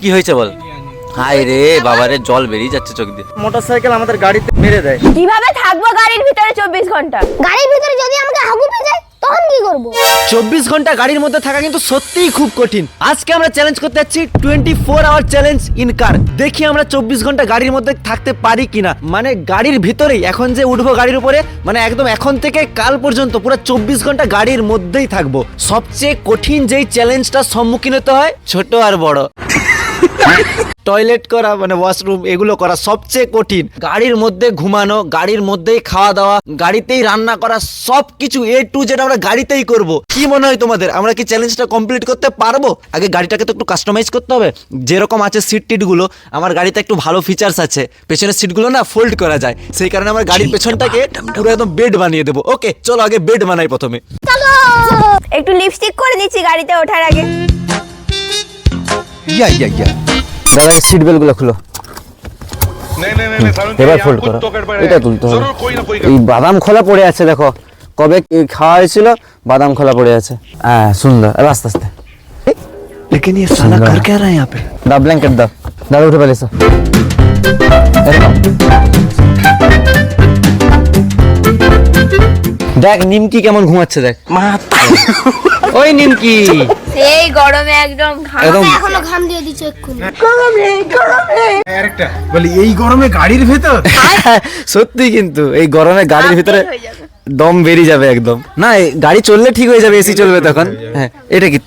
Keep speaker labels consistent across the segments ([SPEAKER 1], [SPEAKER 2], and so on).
[SPEAKER 1] কি হয়েছে বল? হায় রে বাবারে, জল বেরিয়ে যাচ্ছে চোখ দিয়ে।
[SPEAKER 2] মোটরসাইকেল আমাদের গাড়িতে মেরে দেয়।
[SPEAKER 3] কিভাবে থাকবো গাড়ির ভিতরে 24 ঘন্টা?
[SPEAKER 4] গাড়ির ভিতরে যদি আমাকে হাগু পেয়ে যায় তখন কি করব?
[SPEAKER 2] 24 ঘন্টা গাড়ির মধ্যে থাকা কিন্তু সত্যিই খুব কঠিন। আজকে আমরা চ্যালেঞ্জ করতে যাচ্ছি 24 আওয়ার চ্যালেঞ্জ ইন কার। দেখি আমরা 24 ঘন্টা গাড়ির মধ্যে থাকতে পারি কিনা। মানে গাড়ির ভিতরেই, এখন যে উঠবো গাড়ির উপরে, মানে একদম এখন থেকে কাল পর্যন্ত পুরো 24 ঘন্টা গাড়ির মধ্যেই থাকবো। সবচেয়ে কঠিন যেই চ্যালেঞ্জটার সম্মুখীন হতে হয়, ছোট আর বড়, টয়লেট করা মানে ওয়াশরুম এগুলো করা সবচেয়ে কঠিন। গাড়ির মধ্যে ঘুমানো, গাড়ির মধ্যেই খাওয়া দাওয়া, গাড়িতেই রান্না করা, সবকিছু A to Z আমরা গাড়িতেই করব। কি মনে হয় তোমাদের, আমরা কি চ্যালেঞ্জটা কমপ্লিট করতে পারবো? আগে গাড়িটাকে তো একটু কাস্টমাইজ করতে হবে। যেরকম আছে সিট টিটগুলো, আমার গাড়িতে একটু ভালো ফিচার্স আছে। পেছনের সিটগুলো না ফোল্ড করা যায়, সেই কারণে আমার গাড়ির পেছনটাকে পুরো একদম বেড বানিয়ে দেবো। ওকে চলো আগে বেড বানাই প্রথমে।
[SPEAKER 3] একটু লিপস্টিক করে দিচ্ছি গাড়িতে ওঠার আগে।
[SPEAKER 2] দাদা সিট বেল্ট গুলো খুলো। এবার ফোল্ড করো, এটা তুলতে হবে। এই বাদাম খোলা পড়ে আছে, দেখো কবে খাওয়া হয়েছিল, বাদাম খোলা পড়ে আছে। হ্যাঁ সুন্দর, আস্তে আস্তে। लेकिन ये साला कर क्या रहा है यहाँ पे? दाओ ब्लैंकेट दाओ, दादा उठे पहले से। দেখ নিমকি কেমন ঘুমাচ্ছে, দেখ ওই নিমকি
[SPEAKER 3] এই গরমে একদম
[SPEAKER 4] এখনো ঘাম দিয়ে দিছো এক্ষুনি।
[SPEAKER 5] আরেকটা বলি, এই গরমে গাড়ির ভেতর
[SPEAKER 2] সত্যি কিন্তু এই গরমে গাড়ির ভিতরে দম বেরিয়ে যাবে একদম। না এই গাড়ি চললে ঠিক হয়ে যাবে, এসি চলবে তখন। হ্যাঁ এটা কি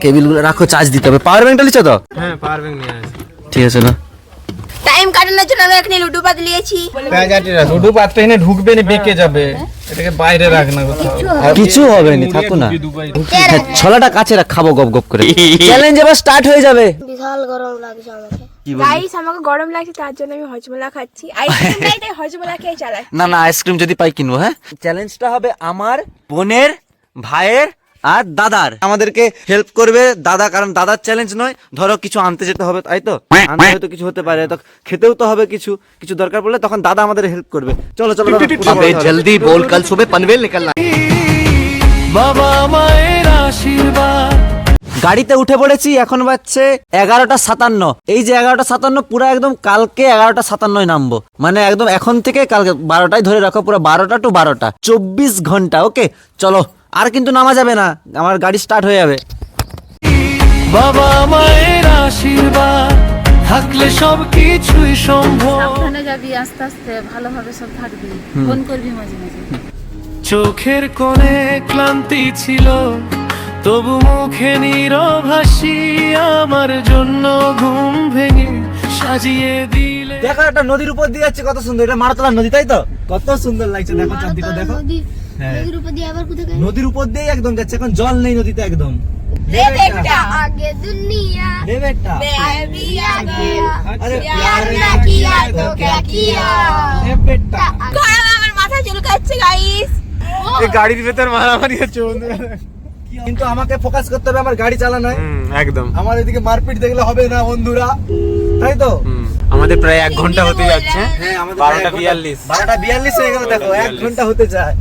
[SPEAKER 2] কেবিল গুলো রাখো, চার্জ দিতে হবে। পাওয়ার ব্যাংকটা লিখছো তো?
[SPEAKER 5] হ্যাঁ পাওয়ার ব্যাংক নিয়ে আসি।
[SPEAKER 2] ঠিক আছে না,
[SPEAKER 3] টাইম কাটানোর জন্য আমি এখানে লুডো পাত নিয়েছি।
[SPEAKER 5] লুডু পাতটা এনে ঢুকবে না, বেঁকে যাবে। এটাকে বাইরে রাখ না কোথাও,
[SPEAKER 2] কিছু হবে না, থাকো না। হ্যাঁ, ছলাটা কাছে রাখ, খাবো গপ গপ করে। চ্যালেঞ্জ এবার স্টার্ট হয়ে যাবে।
[SPEAKER 4] বিশাল গরম লাগছে আমাকে।
[SPEAKER 3] গাইস আমাকে গরম লাগছে, তার জন্য আমি হজমলা খাচ্ছি। আইসক্রিম খাই, তাই হজমলা খেয়ে চালাই।
[SPEAKER 2] না না, আইসক্রিম যদি পাই কিনবো। হ্যাঁ, চ্যালেঞ্জটা হবে আমার বোনের, ভাইয়ের আর দাদার। আমাদেরকে হেল্প করবে দাদা, কারণ দাদার চ্যালেঞ্জ নয়। ধরো কিছু আনতে যেতে হবে, তাই তো আনতে হয়তো কিছু হতে পারে, তো খেতেও তো হবে কিছু, কিছু দরকার পড়লে তখন দাদা আমাদের হেল্প করবে। চলো চলো
[SPEAKER 1] জলদি বল, কাল সুবে পনভেল নিকলনা।
[SPEAKER 2] বাবা মায়ের আশীর্বাদ। গাড়িতে উঠে পড়েছি, এখন বাজছে 11:57। এই যে 11:57 পুরো একদম কালকে 11:57 নামবো, মানে একদম এখন থেকে কালকে 12টায় ধরে রাখো, পুরো 12টা টু 12টা 24 ঘন্টা। ওকে চলো, আর কিন্তু নামা যাবে না, আমার গাড়ি স্টার্ট হয়ে যাবে। বাবা মায়ের আশীর্বাদ থাকলে সব কিছুই সম্ভব।
[SPEAKER 6] সাবধানে যাবি, আস্তে আস্তে ভালোভাবে সব থাকবি, ফোন করবি মাঝে মাঝে।
[SPEAKER 7] চোখের কোণে ক্লান্তি ছিল, তবু মুখে নীরব হাসি, আমার জন্য ঘুম ভেঙে সাজিয়ে দিলে।
[SPEAKER 2] দেখো একটা নদীর উপর দিয়ে যাচ্ছে, কত সুন্দর। এটা মারাতলা নদী, তাই তো? কত সুন্দর লাগছে, দেখো চারদিকে দেখো।
[SPEAKER 4] নদীর উপর দিয়ে আবার কোথায়?
[SPEAKER 2] নদীর উপর দিয়ে একদম যাচ্ছে, এখন জল নেই নদীতে একদম।
[SPEAKER 4] আগে দুনিয়া
[SPEAKER 2] দেবেটা আরে
[SPEAKER 4] प्यार ना किया तो क्या किया?
[SPEAKER 2] দেবেটা
[SPEAKER 3] গরমে আমার মাথা চুলকাচ্ছে গাইস।
[SPEAKER 5] এই গাড়ির ভেতর মারামারি হচ্ছে বন্ধুরা।
[SPEAKER 2] কিন্তু আমাকে ফোকাস করতে হবে আমার গাড়ি চালানোয়।
[SPEAKER 5] একদম
[SPEAKER 2] আমার এদিকে মারপিট দেখলে হবে না বন্ধুরা, তাই তো?
[SPEAKER 5] আমাদের প্রায় 1 ঘন্টা হতে যাচ্ছে।
[SPEAKER 2] হ্যাঁ আমাদের
[SPEAKER 5] 12:42
[SPEAKER 2] 12:42 হয়ে গেল, দেখো 1 ঘন্টা হতে যায়।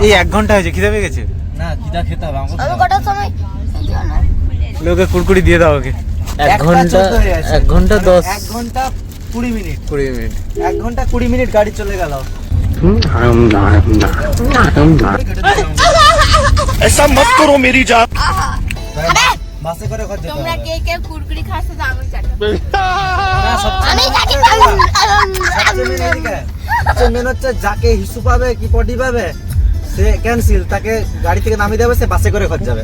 [SPEAKER 5] এই 1 ঘন্টা হয়েছে, খিদে পেয়ে গেছে।
[SPEAKER 2] না খিদা খেতে হবে আমাকে।
[SPEAKER 4] আমি কটার সময়?
[SPEAKER 5] লোকে কুরকুরি দিয়ে দাও ওকে।
[SPEAKER 2] 1 ঘন্টা
[SPEAKER 5] 1 ঘন্টা 10
[SPEAKER 2] 1 ঘন্টা 20 মিনিট
[SPEAKER 5] 20 মিনিট।
[SPEAKER 2] 1 ঘন্টা 20 মিনিট গাড়ি চলে গেল।
[SPEAKER 7] ऐसा मत करो मेरी जान।
[SPEAKER 2] বাসে করে খরচ যেতে
[SPEAKER 3] তোমরা
[SPEAKER 2] হবে।
[SPEAKER 3] কে কে কুরকুরি খাচ্ছ তো আমি চাটা।
[SPEAKER 2] না, সবচেয়ে
[SPEAKER 4] আমি যাকে
[SPEAKER 2] সবচেয়ে মেন হচ্ছে যাকে হিসু পাবে কি পটি পাবে, সে ক্যান্সেল, তাকে গাড়ি থেকে নামিয়ে দেবে, সে বাসে করে খরচ যাবে।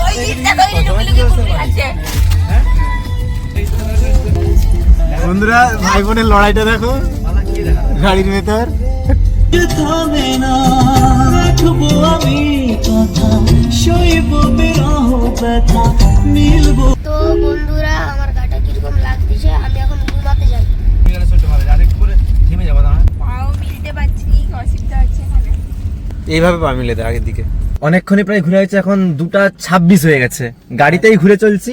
[SPEAKER 3] ওই দিকটা কই লুকিয়ে কুরকুরি খাচ্ছে।
[SPEAKER 5] বন্ধুরা ভাই বোনের লড়াইটা দেখো গাড়ির ভেতর।
[SPEAKER 4] তো বন্ধুরা আমার গাটা কিরকম লাগতেছে, আমি এখন ঘুমাতে যাই।
[SPEAKER 2] থেমে যাবো না,
[SPEAKER 3] পাও মিলতে পারছি, কি অসুবিধা হচ্ছে এখানে।
[SPEAKER 5] এইভাবে পা মিলে দেয় আগের দিকে।
[SPEAKER 2] অনেকক্ষণই প্রায় ঘুরে হয়েছে, এখন 2:26 হয়ে গেছে, গাড়িতেই ঘুরে চলছি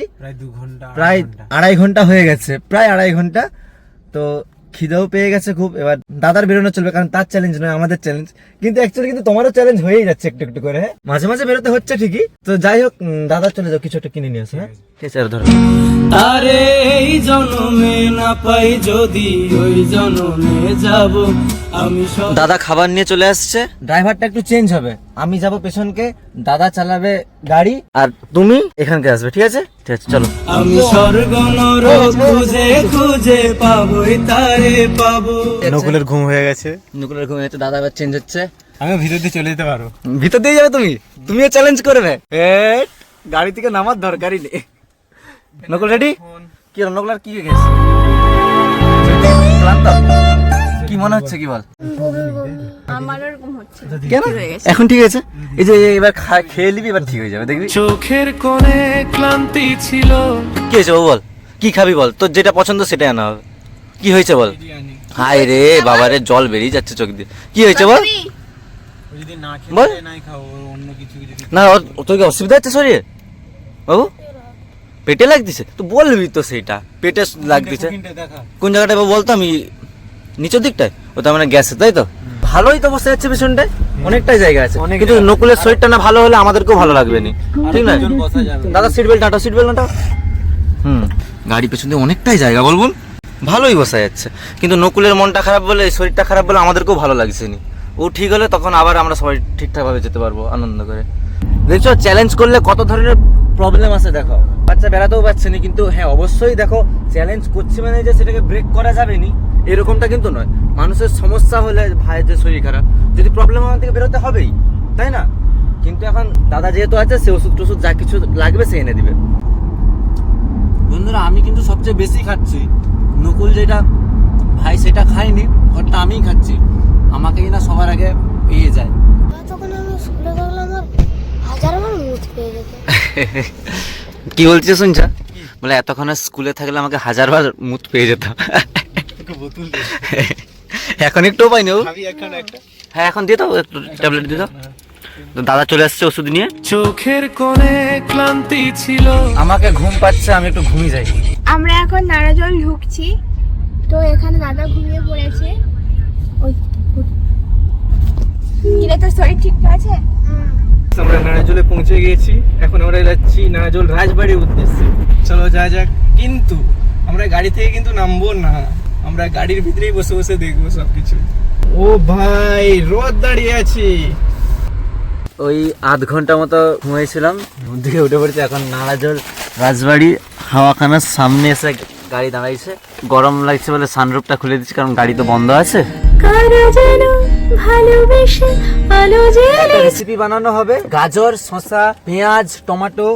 [SPEAKER 2] প্রায় 2.5 ঘন্টা হয়ে গেছে, প্রায় 2.5 ঘন্টা। তো খিদেও পেয়ে গেছে খুব, এবার দাদার বেরোনো চলবে কারণ তার চ্যালেঞ্জ নয় আমাদের চ্যালেঞ্জ, কিন্তু অ্যাকচুয়ালি কিন্তু তোমারও চ্যালেঞ্জ হয়েই যাচ্ছে একটু একটু করে, হ্যাঁ মাঝে মাঝে বেরোতে হচ্ছে ঠিকই। তো যাই হোক, দাদা চলে যাও, কিছু একটা কিনে নিয়ে আসো। হ্যাঁ ঠিক আছে, ধরো।
[SPEAKER 5] আরে এই জন্মে না পাই যদি ওই জন্মে যাব আমি।
[SPEAKER 2] দাদা খাবার নিয়ে চলে আসছে, ড্রাইভারটা একটু চেঞ্জ হবে, আমি যাব পেছনকে, দাদা চালাবে গাড়ি আর তুমি এখানকে আসবে, ঠিক আছে? ঠিক আছে, চলো।
[SPEAKER 5] আমি স্বর্গ নরক খুঁজে খুঁজে পাবোই তারে পাবো।
[SPEAKER 2] নকুলের ঘুম হয়ে গেছে, দাদা এবার চেঞ্জ হচ্ছে।
[SPEAKER 5] আমি ভিতর দিয়ে চলে যেতে পারো।
[SPEAKER 2] ভিতর দিয়ে যাবে তুমি? তুমিও চ্যালেঞ্জ করবে? গাড়ি থেকে নামার দরকারই নেই। নকুল রেডি? কি হলো নকুল, আর কি গেছে? ক্লান্ত? কি মনে হচ্ছে, কি বল?
[SPEAKER 3] আমার ওরকম হচ্ছে।
[SPEAKER 2] কেন? এখন ঠিক আছে, এই যে এবার খেয়ে নিবি, এবার ঠিক হয়ে যাবে, দেখবি।
[SPEAKER 7] চোখের কোণে ক্লান্তি ছিল।
[SPEAKER 2] কি হয়েছে বল, কি খাবি বল, তোর যেটা পছন্দ সেটাই আনা হবে। কি হয়েছে বল? হায় রে বাবারে, জল বেরিয়ে যাচ্ছে চোখ দিয়ে। কি হয়েছে বল? বল না, তোর কি অসুবিধা হচ্ছে শরীরে বাবু? পেটে লাগতেছে তো বলবি তো, সেইটা পেটে লাগতেছে। কোন জায়গাটায় বাবু বলতো? আমি নিচের দিকটায়, ওটা মানে গ্যাসে, তাই তো? ভালোই তো বসে যাচ্ছে পেছনটায়, অনেকটাই জায়গা আছে, কিন্তু নকুলের শরীরটা না ভালো হলে আমাদেরকেও ভালো লাগবে না, ঠিক না? দাদা সিট বেল্ট নাটা, সিট বেল্ট নাটা। গাড়ি পেছন দিয়ে অনেকটাই জায়গা, বলবুন ভালোই বসা যাচ্ছে, কিন্তু নকুলের মনটা খারাপ বলে, শরীরটা খারাপ বলে আমাদেরকেও ভালো লাগছে নি। ও ঠিক হলে তখন আবার আমরা সবাই ঠিকঠাক ভাবে যেতে পারবো আনন্দ করে। দেখছো চ্যালেঞ্জ করলে কত ধরনের প্রবলেম আছে, দেখো বাচ্চা বেড়াতেও পারছে না, কিন্তু হ্যাঁ অবশ্যই দেখো চ্যালেঞ্জ করছি মানে যে সেটাকে ব্রেক করা যাবে নি এরকমটা কিন্তু নয়। মানুষের সমস্যা হলে ভাই যে শরীর খারাপ, যদি প্রবলেম আমার থেকে বেরোতে হবেই, তাই না? কিন্তু এখন দাদা যেহেতু আছে, সে ওষুধ টষুধ যা কিছু লাগবে সে এনে দিবে। বন্ধুরা আমি কিন্তু সবচেয়ে বেশি খাচ্ছি, নকুল যেটা ভাই সেটা খাইনি, ওটা আমিই খাচ্ছি, আমাকেই না সবার আগে পেয়ে যায়।
[SPEAKER 4] তখন আমি স্কুলে গেলাম, আমার 1000বার মুখ পেয়ে যেত।
[SPEAKER 2] কি বলছিস শুনছা? বলে এতক্ষণ স্কুলে থাকলে আমাকে 1000বার মুত পেয়ে যেত। এখন একটু পাইনি। হ্যাঁ এখন দিয়ে দাও, একটু ট্যাবলেট দিয়ে দাও। দাদা চলে আসছে ওষুধ নিয়ে।
[SPEAKER 7] চোখের কোণে ক্লান্তি ছিল।
[SPEAKER 2] আমাকে ঘুম পাচ্ছে, আমি একটু ঘুমিয়ে যাই।
[SPEAKER 3] আমরা এখন নারাজল ঢুকছি, তো এখানে দাদা ঘুমিয়ে পড়েছে। ওই কিরে, তোর শরীর ঠিক আছে?
[SPEAKER 5] আমরা নারাজলে পৌঁছে গিয়েছি, এখন আমরা যাচ্ছি নারাজল রাজবাড়ির উদ্দেশ্যে। চলো যা যাক, কিন্তু আমরা গাড়ি থেকে কিন্তু নামবো না, আমরা গাড়ির ভিতরেই বসে বসে দেখবো সবকিছু। ও ভাই রোদ দাঁড়িয়ে আছি।
[SPEAKER 2] ওই আধ ঘন্টা মতো ঘুমিয়েছিলাম, ঘুম থেকে উঠে পড়েছে, এখন নারাজল রাজবাড়ি হাওয়াখানার সামনে এসে গাড়ি দাঁড়াইছে। গরম লাগছে বলে সানরুফটা খুলে দিচ্ছি, কারণ গাড়ি তো বন্ধ আছে। রেসিপি বানানো হবে গাজর, শসা, পেঁয়াজ, টমেটো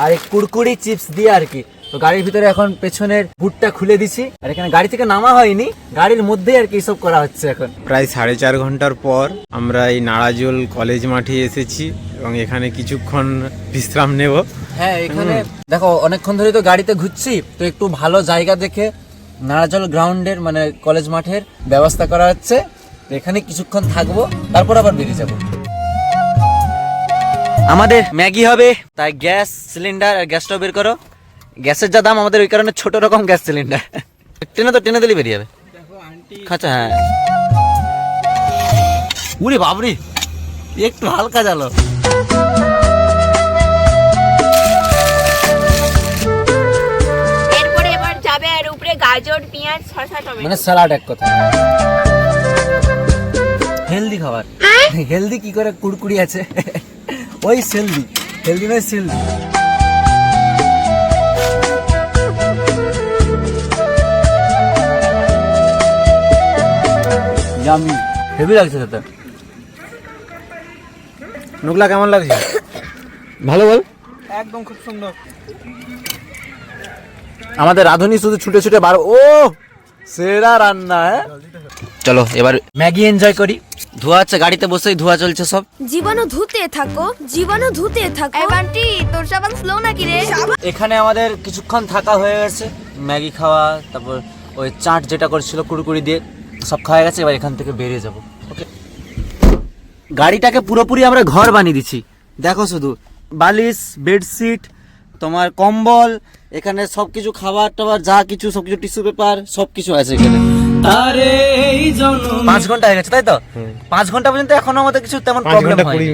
[SPEAKER 2] আর এই কুড়কুড়ি চিপস দিয়ে আর কি। তো গাড়ির ভিতরে এখন পেছনের বুটটা খুলে দিছি, আর এখানে গাড়ি থেকে নামা হয়নি, গাড়ির মধ্যেই আর কি সব করা হচ্ছে এখন।
[SPEAKER 8] প্রায় 4.5 ঘন্টার পর আমরা এই নারাজল কলেজ মাঠে এসেছি এবং এখানে কিছুক্ষণ বিশ্রাম নেব।
[SPEAKER 2] হ্যাঁ এখানে দেখো অনেকক্ষণ ধরে তো গাড়িতে ঘুরছি, তো একটু ভালো জায়গা দেখে নারাজল গ্রাউন্ডের মানে কলেজ মাঠের ব্যবস্থা করা হচ্ছে। এখানে কিছুক্ষণ থাকবো, তারপর আবার বেরিয়ে যাব। আমাদের ম্যাগি হবে, তাই গ্যাস সিলিন্ডার আর গ্যাসটাও বের করো। গ্যাসের যা দাম আমাদের, ওই কারণে ছোট রকম গ্যাস সিলিন্ডার। টেনে দিলে বেরিয়ে যাবে। আচ্ছা হ্যাঁ, উরে বাবরি একটু হালকা জ্বালো।
[SPEAKER 3] এরপরে এবার যাবে আর উপরে গাজর, পেঁয়াজ, শসা, টমেটো,
[SPEAKER 2] মানে স্যালাড এক কথা। হেলদি খাবার। হেলদি কি করে? কুড়কুড়ি আছে, ওই সেলদি। হেলদি নয় সেলদি। ইয়ামি, হেভি লাগছে খেতে।
[SPEAKER 5] নুকলা কেমন লাগছে?
[SPEAKER 2] ভালো বল।
[SPEAKER 5] একদম খুব সুন্দর।
[SPEAKER 2] আমাদের রাঁধুনি শুধু ছুটে ছুটে বার। ও সেরা রান্না। হ্যাঁ চলো এবার ম্যাগি এনজয় করি। ধোয়া হচ্ছে গাড়িতে বসেই, ধোয়া চলছে সব।
[SPEAKER 4] জীবাণু ধুতে থাকো, জীবাণু ধুতে থাকো। এই বান্টি তোর সাবান স্লো নাকি রে?
[SPEAKER 2] এখানে আমাদের কিছুক্ষণ থাকা হয়ে গেছে, ম্যাগি খাওয়া, তারপর ওই চাট যেটা করেছিল কুড়কুড়ি দিয়ে সব খাওয়া গেছে। এবার এখান থেকে বেরিয়ে যাব। ওকে, গাড়িটাকে পুরোপুরি আমরা ঘর বানিয়ে দিচ্ছি, দেখো শুধু বালিশ, বেডশিট, তোমার কম্বল, এখানে সবকিছু খাবার টাবার যা কিছু সবকিছু, টিস্যু পেপার সবকিছু আছে এখানে। 5 ঘন্টা হয়ে গেছে তাই তো? 5 ঘন্টা পর্যন্ত এখনো আমাদের কিছু তেমন প্রবলেম হয়নি।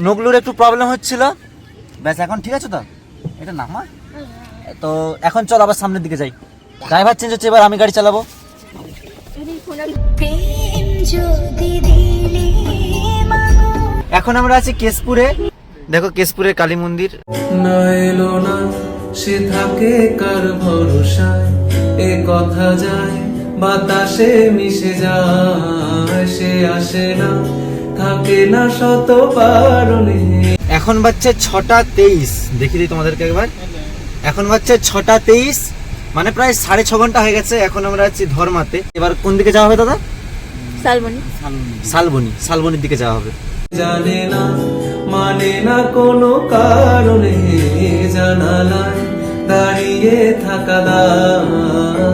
[SPEAKER 2] নগলুর একটু প্রবলেম হচ্ছিল, ব্যাস এখন ঠিক আছে তো? এটা নামা তো এখন চল আবার সামনের দিকে যাই। ড্রাইভার চেঞ্জ হচ্ছে, এবার আমি গাড়ি চালাবো। এখন আমরা আছি কেশপুরে। দেখো কেশপুরের কালী মন্দির।
[SPEAKER 7] না এলো না সে থাকে কার ভরসায়, এ কথা যায় বাতাসে মিশে যায়, সে আসে না থাকে না শত পারণে।
[SPEAKER 2] এখন বাজছে 6:23, দেখি দিই তোমাদেরকে একবার। এখন বাজছে 6:23, মানে প্রায় 6.5 ঘন্টা হয়ে গেছে। এখন আমরা আছি ধর্মাতে। এবার কোন দিকে যাওয়া হবে দাদা? শালবনির দিকে যাওয়া হবে।
[SPEAKER 7] জানে না মানে না কোনো কারণে, জানালায় দাঁড়িয়ে থাকা দায়,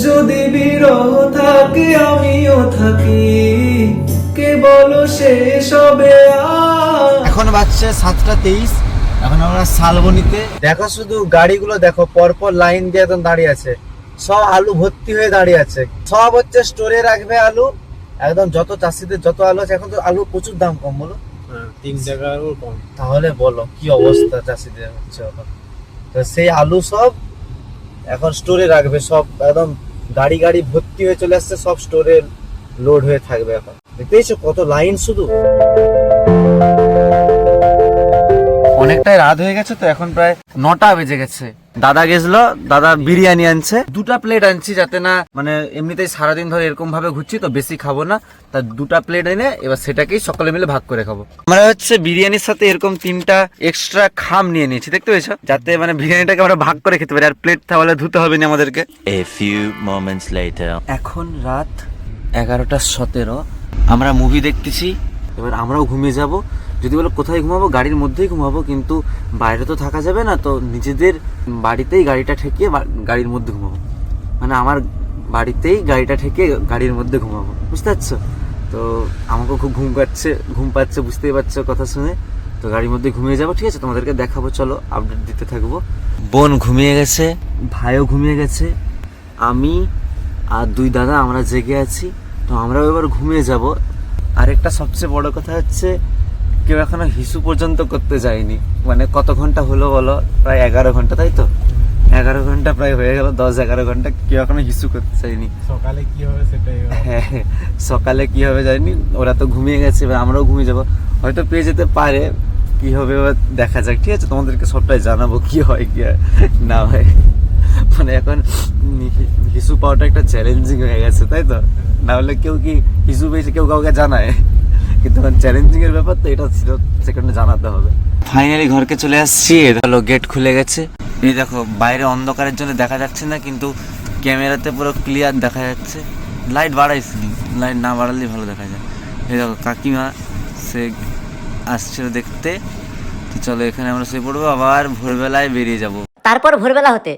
[SPEAKER 7] যদি বিরহ থাকে আমিও থাকি, কে বলো শেষ হবে আর।
[SPEAKER 2] এখন বাজছে 7:23, এখন আমরা শালবনিতে। দেখো শুধু গাড়িগুলো দেখো, পরপর লাইন দিয়ে একদম দাঁড়িয়ে আছে, সব আলু ভর্তি হয়ে দাঁড়িয়ে আছে। সব হচ্ছে স্টোরে রাখবে আলু, একদম যত চাষিদের যত আলু আছে। এখন তো আলু প্রচুর দাম, কম বলো
[SPEAKER 8] 3 টাকারও কম।
[SPEAKER 2] তাহলে বলো কি অবস্থা চাষিদের হচ্ছে এখন। তো সেই আলু সব এখন স্টোরে রাখবে, সব একদম গাড়ি গাড়ি ভর্তি হয়ে চলে আসছে, সব স্টোরে লোড হয়ে থাকবে। এখন দেখতেইছো কত লাইন শুধু। অনেকটাই রাত হয়ে গেছে তো, এখন প্রায় 9টা বেজে গেছে। দাদা গেছিল, দাদা বিরিয়ানি আনছে, 2টা প্লেট আনছি, যাতে না মানে এমনিতেই সারাদিন ধরে এরকম ভাবে ঘুরছি তো বেশি খাবো না, তা 2টা প্লেট এনে এবার সেটাকেই সকলে মিলে ভাগ করে খাবো। আমরা হচ্ছে বিরিয়ানির সাথে এরকম 3টা এক্সট্রা খাম নিয়ে নিয়েছি, দেখতে পেয়েছো, যাতে মানে বিরিয়ানিটাকে আমরা ভাগ করে খেতে পারি, আর প্লেট তাহলে ধুতে হবে না আমাদেরকে।
[SPEAKER 1] A few moments later.
[SPEAKER 2] এখন রাত 11:17, আমরা মুভি দেখতেছি। এবার আমরাও ঘুমিয়ে যাব। যদি বলো কোথায় ঘুমাবো, গাড়ির মধ্যেই ঘুমাবো, কিন্তু বাইরে তো থাকা যাবে না, তো নিজেদের বাড়িতেই গাড়িটা ঠেকিয়ে গাড়ির মধ্যে ঘুমাবো। মানে আমার বাড়িতেই গাড়িটা ঠেকিয়ে গাড়ির মধ্যে ঘুমাবো, বুঝতে পারছো তো? আমাকেও খুব ঘুম পাচ্ছে, বুঝতেই পারছো কথা শুনে। তো গাড়ির মধ্যে ঘুমিয়ে যাবো, ঠিক আছে? তোমাদেরকে দেখাবো, চলো আপডেট দিতে থাকবো। বোন ঘুমিয়ে গেছে, ভাইও ঘুমিয়ে গেছে, আমি আর 2 দাদা আমরা জেগে আছি। তো আমরাও এবার ঘুমিয়ে যাব। আরেকটা সবচেয়ে বড় কথা হচ্ছে, কেউ এখনো হিসু পর্যন্ত করতে যায়নি। মানে কত ঘন্টা হলো বলো? প্রায় 11 ঘন্টা, তাই তো? 11 ঘন্টা প্রায় হয়ে গেল, 10-11 ঘন্টা কেউ এখনো হিসু করতে চায়নি।
[SPEAKER 8] সকালে কি হবে সেটাই।
[SPEAKER 2] হ্যাঁ, সকালে কি হবে জানি, ওরা তো ঘুমিয়ে গেছে, এবার আমরাও ঘুমিয়ে যাবো। হয়তো পেয়ে যেতে পারে, কি হবে এবার দেখা যাক, ঠিক আছে? তোমাদেরকে সবটাই জানাবো কি হয় কি না হয়। মানে এখন হিসু পাওয়াটা একটা চ্যালেঞ্জিং হয়ে গেছে, তাই তো? না হলে কেউ কি হিসু পেয়েছে কেউ কাউকে জানায়, কিন্তু চ্যালেঞ্জিং এর ব্যাপার তো, এটা সেকেন্ডে জানাতে হবে। ফাইনালি ঘরকে চলে আসছি। হলো গেট খুলে গেছে। এই দেখো বাইরে অন্ধকারের জন্য দেখা যাচ্ছে না, কিন্তু ক্যামেরাতে পুরো ক্লিয়ার দেখা যাচ্ছে। লাইট বাড়াইছি, লাইট না বাড়ালেই ভালো দেখা যায়। এই দেখো কাকিমা সে আসছিল দেখতে। চলো এখানে আমরা শুয়ে পড়বো, আবার ভোরবেলায় বেরিয়ে যাব।
[SPEAKER 9] তারপর ভোরবেলা হতে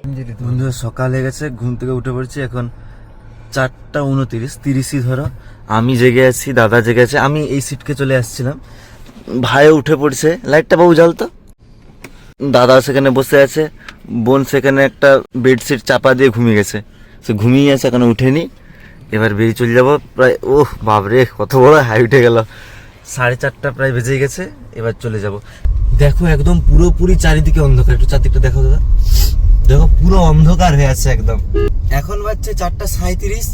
[SPEAKER 2] বন্ধুরা সকাল হয়ে গেছে, ঘুম থেকে উঠে পড়ছি। এখন 4:29 ধরো। আমি জেগে আছি, দাদা জেগে আছে, আমি এই সিটকে চলে আসছিলাম। ভাইও উঠে পড়ছে। লাইটটা বাবু জ্বালতো। দাদা সেখানে বসে আছে, বোন সেখানে একটা বেডশিট চাপা দিয়ে ঘুমিয়ে গেছে, সে ঘুমিয়ে আছে, এখনো উঠেনি। এবার বেরিয়ে চলে যাবো প্রায়। ওহ বাবরে কত বড় হাই উঠে গেল, 4:30 প্রায় বেজে গেছে। এবার চলে যাব। দেখো একদম পুরোপুরি চারিদিকে অন্ধকার, একটু চারদিকটা দেখো দাদা, দেখো পুরো অন্ধকার হয়ে আছে একদম। এখন বাজছে 4:37।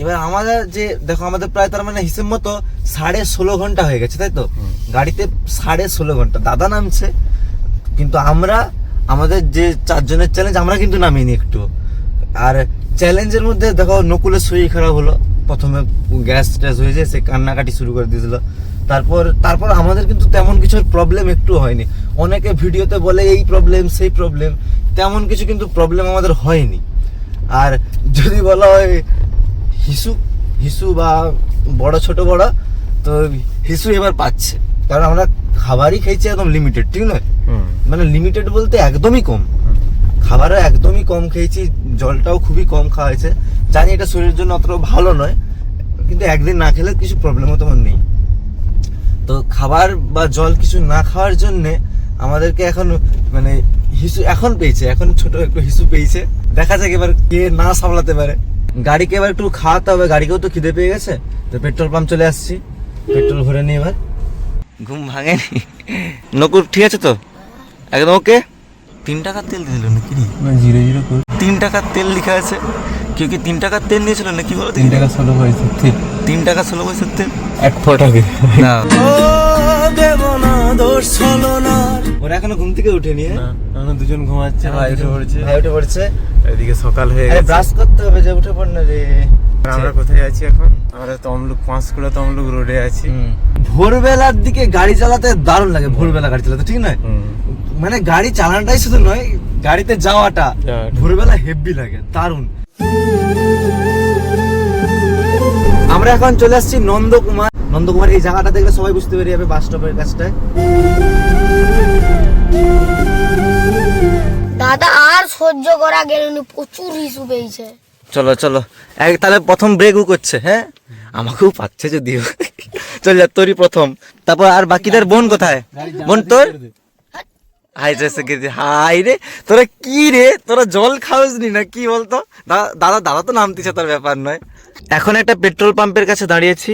[SPEAKER 2] এবার আমাদের যে দেখো, আমাদের প্রায় তার মানে হিসেব মতো 16.5 ঘন্টা হয়ে গেছে, তাই তো? গাড়িতে 16.5 ঘন্টা। দাদা নামছে, কিন্তু আমরা আমাদের যে 4 জনের চ্যালেঞ্জ আমরা কিন্তু নামিনি একটু। আর চ্যালেঞ্জের মধ্যে দেখো নকুলের শরীর খারাপ হলো, প্রথমে গ্যাস ট্যাস হয়েছে, সে কান্নাকাটি শুরু করে দিয়েছিল। তারপর আমাদের কিন্তু তেমন কিছু প্রবলেম একটু হয়নি। অনেকে ভিডিওতে বলে এই প্রবলেম সেই প্রবলেম, তেমন কিছু কিন্তু প্রবলেম আমাদের হয়নি। আর যদি বলা হয় হিসু বা বড় ছোট বড়, তো হিসু এবার পাচ্ছে, কারণ আমরা খাবারই খেয়েছি একদম লিমিটেড, ঠিক নয়? মানে লিমিটেড বলতে একদমই কম, খাবারও একদমই কম খেয়েছি, জলটাও খুবই কম খাওয়া হয়েছে। জানি এটা শরীরের জন্য অতটা ভালো নয়, কিন্তু একদিন না খেলে কিছু প্রবলেমও তোমার নেই। তো খাবার বা জল কিছু না খাওয়ার জন্য আমাদেরকে এখন মানে হিসু এখন পেয়েছে, এখন ছোট একটু হিসু পেয়েছে। দেখা যাক এবার কে না সামলাতে পারে। গাড়িকে এবার একটু খাওয়াতে হবে, গাড়িকেও তো খিদে পেয়ে গেছে। তো পেট্রোল পাম্প চলে আসছি, পেট্রোল ভরে নিই এবার। ঘুম ভাঙেনি নকুর? ঠিক আছে তো, একদম ওকে। 3 টাকার তেল দিল নাকি? 3 টাকার তেল লেখা আছে। কেউ কি 3 টাকার তেল নিয়েছিল নাকি বলো?
[SPEAKER 8] 3 টাকা 16 পয়সা। ঠিক
[SPEAKER 2] 3 টাকা 16 পয়সার তেল।
[SPEAKER 8] এক ফটাকে
[SPEAKER 2] না ওরা এখনো ঘুম থেকে উঠেনি।
[SPEAKER 8] আমরা দুজন ঘুমাচ্ছে, ভাই উঠে পড়ছে।
[SPEAKER 2] ভাই উঠে পড়ছে,
[SPEAKER 8] এদিকে সকাল হয়ে
[SPEAKER 2] আরে
[SPEAKER 8] গেছে।
[SPEAKER 2] ব্রাশ করতে হবে, যে উঠে পড় না রে।
[SPEAKER 8] আমরা কোথায় আছি এখন? আমরা তমলুক, পাঁশকুড়া তমলুক রোডে আছি।
[SPEAKER 2] ভোরবেলার দিকে গাড়ি চালাতে দারুণ লাগে, ভোরবেলা গাড়ি চালাতে, ঠিক নয়? মানে গাড়ি চালানোটাই শুধু নয়, গাড়িতে যাওয়াটা ভোরবেলা হেভি লাগে, দারুণ। আমরা এখন চলে আসছি নন্দকুমার। নন্দকুমার এই জায়গাটা দেখলে সবাই বুঝতে পেরে যাবে, বাস স্টপের কাছটায়।
[SPEAKER 4] দাদা আর সহ্য করা গেল না, প্রচুর হিসু পেয়েছে।
[SPEAKER 2] চলো চলো, তাহলে প্রথম ব্রেকও করছে। হ্যাঁ, আমাকেও পাচ্ছে যদিও। চল যা, তোরই প্রথম। তারপর আর বাকিদের বোন কোথায়? বোন তোর হাই হাই রে, তোরা কি রে, তোরা জল খাওয়াসনি না কি বলতো? দাদা দাদা তো নামতেছে, তোর ব্যাপার নয়। এখন একটা পেট্রোল পাম্পের কাছে দাঁড়িয়েছি।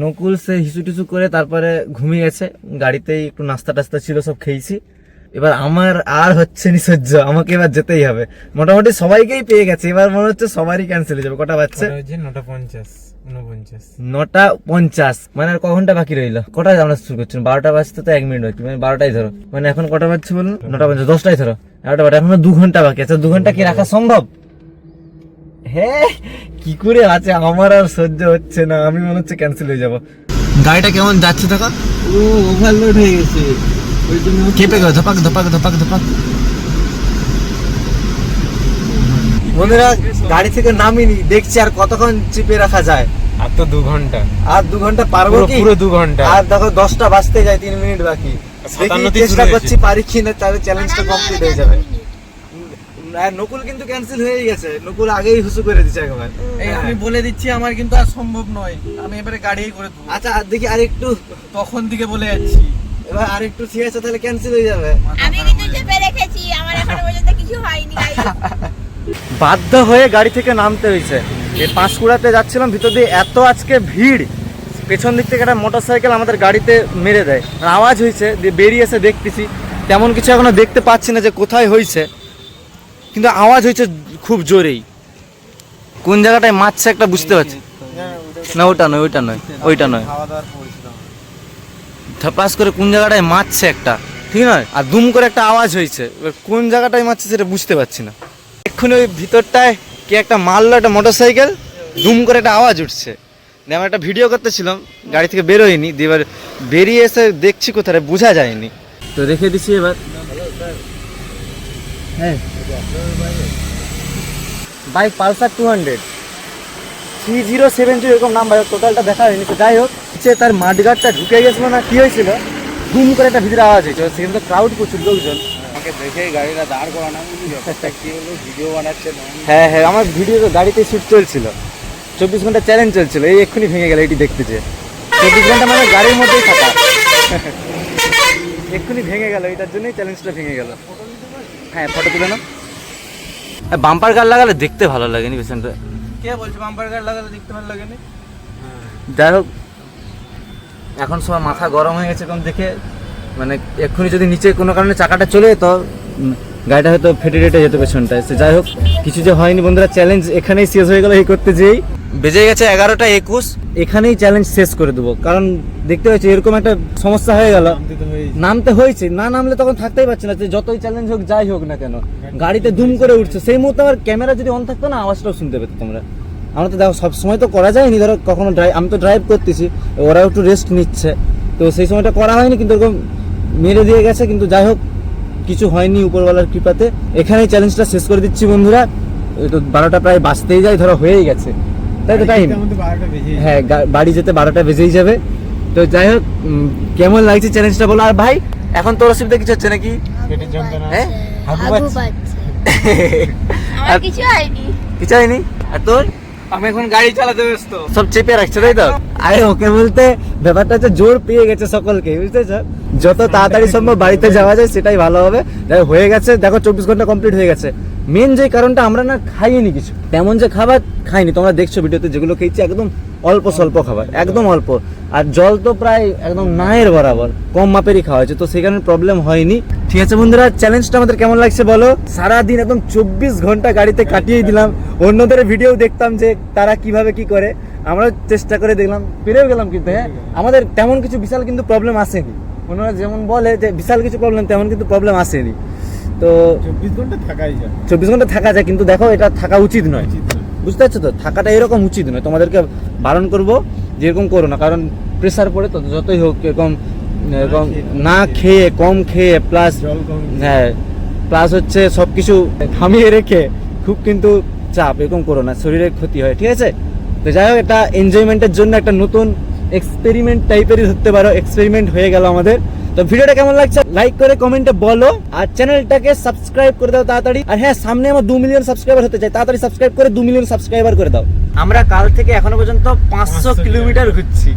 [SPEAKER 2] নকুল সে হিসু টিসু করে তারপরে ঘুমিয়ে গেছে। গাড়িতেই একটু নাস্তা টাস্তা ছিল, সব খেয়েছি। এবার আমার আর হচ্ছে নি সহ্য, আমাকে এবার যেতেই হবে। মোটামুটি সবাইকেই পেয়ে গেছে, এবার মনে হচ্ছে সবারই ক্যান্সেল হয়ে যাবে। কটা বাজছে? 9:50। মানে আর ক ঘন্টা বাকি রইলো? কটায় আমরা শুরু করছি? 12টা বাজতে তো 1 মিনিট বাকি, মানে 12টাই ধরো। মানে এখন কটা বাজছে বলুন? 9:50, 10টাই ধরো, 11টা বাজে। এখনো 2 ঘন্টা বাকি আছে। 2 ঘন্টা কি রাখা সম্ভব? হ্যাঁ, কি করে আছে? আমার আর সহ্য হচ্ছে না, আমি মনে হচ্ছে ক্যান্সেল হয়ে যাবো। গাড়িটা কেমন যাচ্ছে দেখা?
[SPEAKER 5] ও ওভারলোড হয়ে গেছে, ওই জন্য
[SPEAKER 2] কেঁপে গেল, ধপাক ধপাক ধপাক ধপাক। বন্ধুরা গাড়ি থেকে নামিনি, দেখছি আর কতক্ষণ চিপে রাখা যায়।
[SPEAKER 8] আর তো 2 ঘন্টা।
[SPEAKER 2] আর 2 ঘন্টা পারবো কি?
[SPEAKER 8] পুরো 2 ঘন্টা।
[SPEAKER 2] আর দেখো 10টা বাজতে যায়, 3 মিনিট বাকি।
[SPEAKER 8] 57
[SPEAKER 2] চেষ্টা করছি পারি কিনা, তাহলে চ্যালেঞ্জটা কমপ্লিট হয়ে যাবে। আর নকুল কিন্তু ক্যান্সেল হয়ে গেছে, নকুল আগেই হুসু করে দিচ্ছে একবার।
[SPEAKER 5] এই আমি বলে দিচ্ছি, আমার কিন্তু আর সম্ভব নয়, আমি এবারে গাড়িই করে দেবো।
[SPEAKER 2] আচ্ছা দেখি আরেকটু,
[SPEAKER 5] তখন দিকে বলে যাচ্ছি।
[SPEAKER 2] এবার আরেকটু ঠিক আছে, তাহলে ক্যান্সেল হয়ে যাবে।
[SPEAKER 3] আমি কিন্তু চেপে রেখেছি, আমার এখনো পর্যন্ত কিছু হয়নি।
[SPEAKER 2] বাধ্য হয়ে গাড়ি থেকে নামতে হয়েছে। এই পাঁশকুড়াতে যাচ্ছিলাম, ভিতর দিয়ে এত আজকে ভিড়, পেছন দিক থেকে একটা মোটরসাইকেল আমাদের গাড়িতে মেরে দেয়। আওয়াজ হয়েছে, দিয়ে বেরিয়ে এসে দেখতেছি তেমন কিছু এখনো দেখতে পাচ্ছি না যে কোথায় হয়েছে, কিন্তু আওয়াজ হয়েছে খুব জোরেই। কোন জায়গাটায় মারছে একটা বুঝতে পারছি না। ওটা নয়, ওইটা নয়, ওইটা নয়। ধাপাস করে কোন জায়গাটায় মারছে একটা, ঠিক নয়? আর দুম করে একটা আওয়াজ হয়েছে, এবার কোন জায়গাটায় মারছে সেটা বুঝতে পারছি না। এক্ষুনি ওই ভিতরটায় কে একটা মারলো, একটা মোটরসাইকেল, দুম করে একটা আওয়াজ উঠছে। আমি একটা ভিডিও করতেছিলাম, গাড়ি থেকে বেরোয়নি, দিয়ে এবার বেরিয়ে এসে দেখছি কোথায় বোঝা যায়নি, তো রেখে দিছি এবার। হ্যাঁ, বাইক পালসার 200 3070 এরকম নাম, টোটালটা দেখা হয়নি। তো যাই হোক, তার মাঠগাটটা ঢুকে গেছিল না কি হয়েছিল, ঘুম করে একটা ভিতরে আওয়াজ হয়েছে। সেখানে তো ক্রাউড প্রচুর, লোকজন।
[SPEAKER 5] আমাকে দেখে গাড়িটা দাঁড় করানো, কি হলো, ভিডিও বানাচ্ছে।
[SPEAKER 2] হ্যাঁ হ্যাঁ, আমার ভিডিও গাড়িতে শুট চলছিল, 24 ঘন্টা চ্যালেঞ্জ চলছিল। এই এক্ষুনি ভেঙে গেল, এটি দেখতে চেয়ে। 24 ঘন্টা মানে গাড়ির মধ্যেই থাকা, এক্ষুনি ভেঙে গেল, এটার জন্যই চ্যালেঞ্জটা ভেঙে গেল। হ্যাঁ, ফটো তুলে না। বাম্পার গার্ড লাগালে দেখতে ভালো লাগেনি পেছনটা।
[SPEAKER 5] কে বলছে বাম্পার গার্ড লাগালে দেখতে ভালো লাগেনি?
[SPEAKER 2] যাই হোক, এখন সময় মাথা গরম হয়ে গেছে কম দেখে, মানে এক্ষুনি যদি নিচে কোনো কারণে চাকাটা চলে যেত, গাড়িটা হয়তো ফেটে রেটে যেত পেছনটায়। সে যাই হোক, কিছু যে হয়নি বন্ধুরা, চ্যালেঞ্জ এখানেই শেষ হয়ে গেল। এই করতে যেই বেজে গেছে 11:21, এখানেই চ্যালেঞ্জ শেষ করে দেবো। কারণ দেখতে হয়েছে এরকম একটা সমস্যা হয়ে গেল, নামতে হয়েছে, না নামলে তখন থাকতেই পারছি না। যতই চ্যালেঞ্জ হোক, যাই হোক না কেন, গাড়িতে দুম করে উঠছে। সেই মুহূর্তে আবার ক্যামেরা যদি অন থাকতো না, আওয়াজটাও শুনতে পেতো তোমরা। আমরা তো দেখো সবসময় তো করা যায়নি, ধরো কখনো আমি তো ড্রাইভ করতেছি, ওরাও একটু রেস্ট নিচ্ছে, তো সেই সময়টা করা হয়নি, কিন্তু এরকম মেরে দিয়ে গেছে। কিন্তু যাই হোক, কিছু হয়নি উপরওয়ালার কৃপাতে। এখানেই চ্যালেঞ্জটা শেষ করে দিচ্ছি বন্ধুরা। তো 12টা প্রায় বাজতেই যায়, ধরো হয়েই গেছে, তাই তো টাইম? হ্যাঁ, বাড়ি যেতে 12টা বেজেই যাবে। তো যাই হোক, কেমন লাগছে চ্যালেঞ্জটা বলো। আর ভাই, এখন তোর অসুবিধা কিছু হচ্ছে নাকি? হ্যাঁ,
[SPEAKER 4] হাগু পাচ্ছে।
[SPEAKER 3] আমার কিছু হয়নি।
[SPEAKER 2] কিছু হয়নি। আর তোর?
[SPEAKER 5] আমি এখন গাড়ি চালাতে ব্যস্ত।
[SPEAKER 2] সব চেপে রাখছে তাই তো? আরে ওকে বলতে ব্যাপারটা হচ্ছে জোর পেয়ে গেছে সকলকে, বুঝতেছ? যত তাড়াতাড়ি সম্ভব বাড়িতে যাওয়া যায় সেটাই ভালো হবে। দেখো হয়ে গেছে, দেখো 24 ঘন্টা কমপ্লিট হয়ে গেছে। মেন যে কারণটা আমরা না খাইনি কিছু, তেমন যে খাবার খাইনি, তোমরা দেখছো ভিডিওতে যেগুলো খেয়েছি একদম অল্প স্বল্প খাবার, একদম অল্প। আর জল তো প্রায় একদম নায়ের বরাবর, কম মাপেরই খাওয়া হয়েছে, তো সেই কারণে প্রবলেম হয়নি। ঠিক আছে বন্ধুরা, চ্যালেঞ্জটা আমাদের কেমন লাগছে বলো? সারাদিন একদম 24 ঘন্টা গাড়িতে কাটিয়ে দিলাম। অন্যদের ভিডিও দেখতাম যে তারা কিভাবে কি করে, আমরা চেষ্টা করে দেখলাম, পেরেও গেলাম। কিন্তু হ্যাঁ, আমাদের তেমন কিছু বিশাল কিন্তু প্রবলেম আসেনি। অন্যরা যেমন বলে যে বিশাল কিছু প্রবলেম, তেমন কিন্তু প্রবলেম আসেনি। তো
[SPEAKER 8] 24 ঘন্টা থাকাই যায়,
[SPEAKER 2] 24 ঘন্টা থাকা যায়, কিন্তু দেখো এটা থাকা উচিত নয়, বুঝতে পারছো তো? থাকাটা এরকম উচিত নয়। তোমাদেরকে বারণ করবো যে এরকম করো না, কারণ প্রেসার পড়ে তো যতই হোক এরকম এরকম না খেয়ে, কম খেয়ে, প্লাস হ্যাঁ প্লাস হচ্ছে সব কিছু থামিয়ে রেখে খুব কিন্তু চাপ, এরকম করো না, শরীরের ক্ষতি হয়। ঠিক আছে? তো যাই হোক, এটা এনজয়মেন্টের জন্য একটা নতুন এক্সপেরিমেন্ট টাইপেরই ধরতে পারো, এক্সপেরিমেন্ট হয়ে গেল আমাদের। তো ভিডিওটা কেমন লাগছে লাইক করে কমেন্টে বলো, আর চ্যানেলটাকে সাবস্ক্রাইব করে দাও তাড়াতাড়ি। আর হ্যাঁ, সামনে আমার 2 মিলিয়ন সাবস্ক্রাইবার হতে চাই, তাড়াতাড়ি সাবস্ক্রাইব করে 2 মিলিয়ন সাবস্ক্রাইবার করে দাও। আমরা কাল থেকে এখনো পর্যন্ত 500 কিলোমিটার ঘুরছি।